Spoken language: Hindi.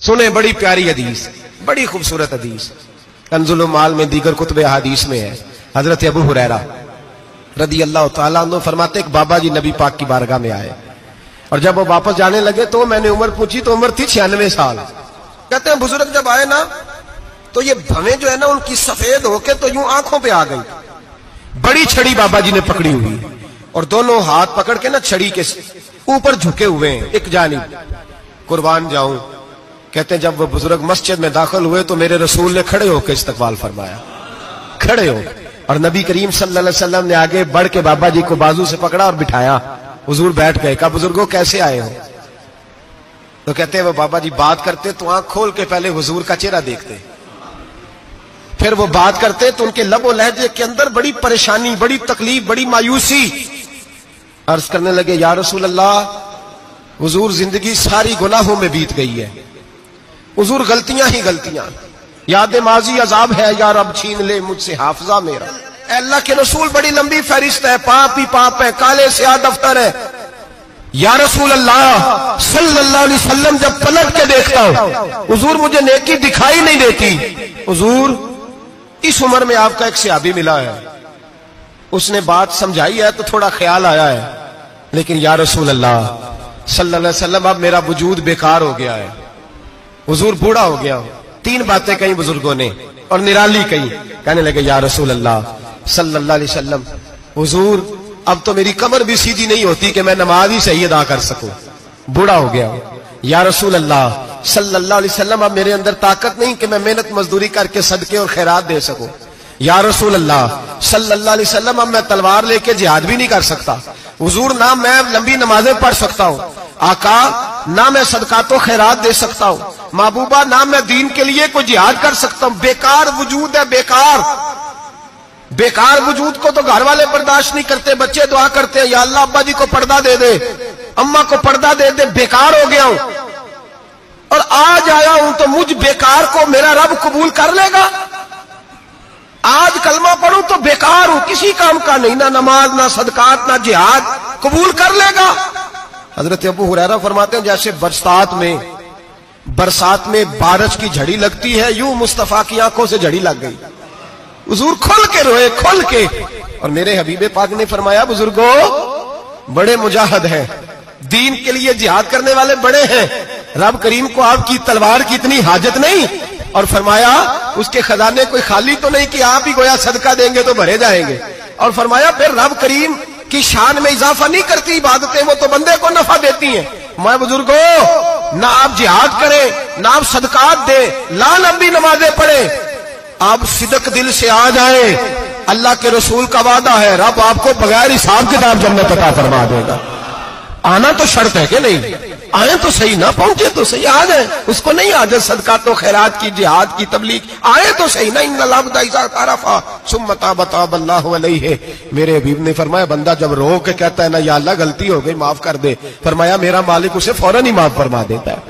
सुने बड़ी प्यारी हदीस, बड़ी खूबसूरत हदीस, कंजुल माल में दीगर कुतुब हदीस में है। हजरत अबू हुरैरा रदी अल्लाह तआला अन्हु फरमाते एक बाबा जी नबी पाक की बारगाह में आए और जब वो वापस जाने लगे तो मैंने उम्र पूछी तो उम्र थी 96 साल। कहते हैं बुजुर्ग जब आए ना तो ये भवें जो है ना उनकी सफेद होके तो यूं आंखों पे आ गई। बड़ी छड़ी बाबा जी ने पकड़ी हुई और दोनों हाथ पकड़ के ना छड़ी के ऊपर झुके हुए हैं एक जानिब। कुर्बान जाऊं, कहते हैं जब वो बुजुर्ग मस्जिद में दाखिल हुए तो मेरे रसूल ने खड़े होकर इस्तकबाल फरमाया, खड़े हो, और नबी करीम सल्लल्लाहु अलैहि वसल्लम ने आगे बढ़ के बाबा जी को बाजू से पकड़ा और बिठाया। हुजूर बैठ गए। कहा बुजुर्गों कैसे आए हो? तो कहते हैं वो बाबा जी बात करते तो आंख खोल के पहले हुजूर का चेहरा देखते, फिर वो बात करते तो उनके लबो लहजे के अंदर बड़ी परेशानी, बड़ी तकलीफ, बड़ी मायूसी। अर्ज करने लगे या रसूल अल्लाह, हुजूर जिंदगी सारी गुनाहों में बीत गई है, हुजूर गलतियां ही गलतियां, याद माजी अजाब है, यार अब छीन ले मुझसे हाफजा मेरा। अल्लाह के रसूल बड़ी लंबी फहरिस्त है, पाप ही पाप है, काले स्याह दफ्तर है। या रसूल अल्लाह सल्लल्लाहु अलैहि वसल्लम जब पलट के देखता हूं हुजूर मुझे नेकी दिखाई नहीं देती। हुजूर इस उम्र में आपका एक सहाबी मिला है, उसने बात समझाई है तो थोड़ा ख्याल आया है, लेकिन या रसूल अल्लाह सल्लल्लाहु अलैहि वसल्लम अब मेरा वजूद बेकार हो गया है, हुजूर बूढ़ा हो गया हूं। 3 बातें कही बुजुर्गों ने और निराली कही। कहने लगे या रसूल अल्लाह सल्लल्लाहु अलैहि वसल्लम, हुजूर अब तो मेरी कमर भी सीधी नहीं होती कि मैं नमाज ही सही अदा कर सकूं, बूढ़ा हो गया हूं। या रसूल अल्लाह सल्लल्लाहु अलैहि वसल्लम अब मेरे अंदर ताकत नहीं कि मैं मेहनत मजदूरी करके सदके और खैरात दे सकूं। या रसूल अल्लाह सल्लल्लाहु अलैहि वसल्लम अब मैं तलवार लेके जिहाद भी नहीं कर सकता। हुजूर ना मैं लंबी नमाजें पढ़ सकता हूं, आका ना मैं सदकातो खैरात दे सकता हूं, महबूबा ना मैं दीन के लिए कोई जिहाद कर सकता हूं। बेकार वजूद है, बेकार। बेकार वजूद को तो घर वाले बर्दाश्त नहीं करते, बच्चे दुआ करते हैं या अल्लाह अब्बा जी को पर्दा दे दे, अम्मा को पर्दा दे दे। बेकार हो गया हूं और आज आया हूं तो मुझ बेकार को मेरा रब कबूल कर लेगा। आज कलमा पढ़ूं तो बेकार हूं, किसी काम का नहीं, ना नमाज ना सदकात ना जिहाद, कबूल कर लेगा। हजरत अबू हुरैरा फरमाते हैं जैसे बरसात में बारिश की झड़ी लगती है, यूं मुस्तफा की आंखों से झड़ी लग गई। हुजूर खुल के रोए, खुल के। और मेरे हबीबे पाक ने फरमाया बुजुर्गों बड़े मुजाहिद हैं, दीन के लिए जिहाद करने वाले बड़े हैं, रब करीम को आपकी तलवार की इतनी हाजत नहीं। और फरमाया उसके खजाने कोई खाली तो नहीं कि आप ही गोया सदका देंगे तो भरे जाएंगे। और फरमाया फिर रब करीम की शान में इजाफा नहीं करती इबादतें, वो तो बंदे को नफा देती हैं। मैं बुजुर्गों ना आप जिहाद करें, ना आप सदकात दे, ना लंबी नमाजें पढ़े, आप सिदक दिल से आ जाए, अल्लाह के रसूल का वादा है रब आपको बगैर हिसाब किताब जन्नत अता फरमा देगा। आना तो शर्त है कि नहीं? आए तो सही, ना पहुंचे तो सही, आ जाए। उसको नहीं आदत सदका तो खैरात की, जिहाद की, तबलीग, आए तो सही ना। मेरे हबीब ने फरमाया बंदा जब रो के कहता है ना या अल्लाह गलती हो गई माफ कर दे, फरमाया मेरा मालिक उसे फौरन ही माफ फरमा देता है।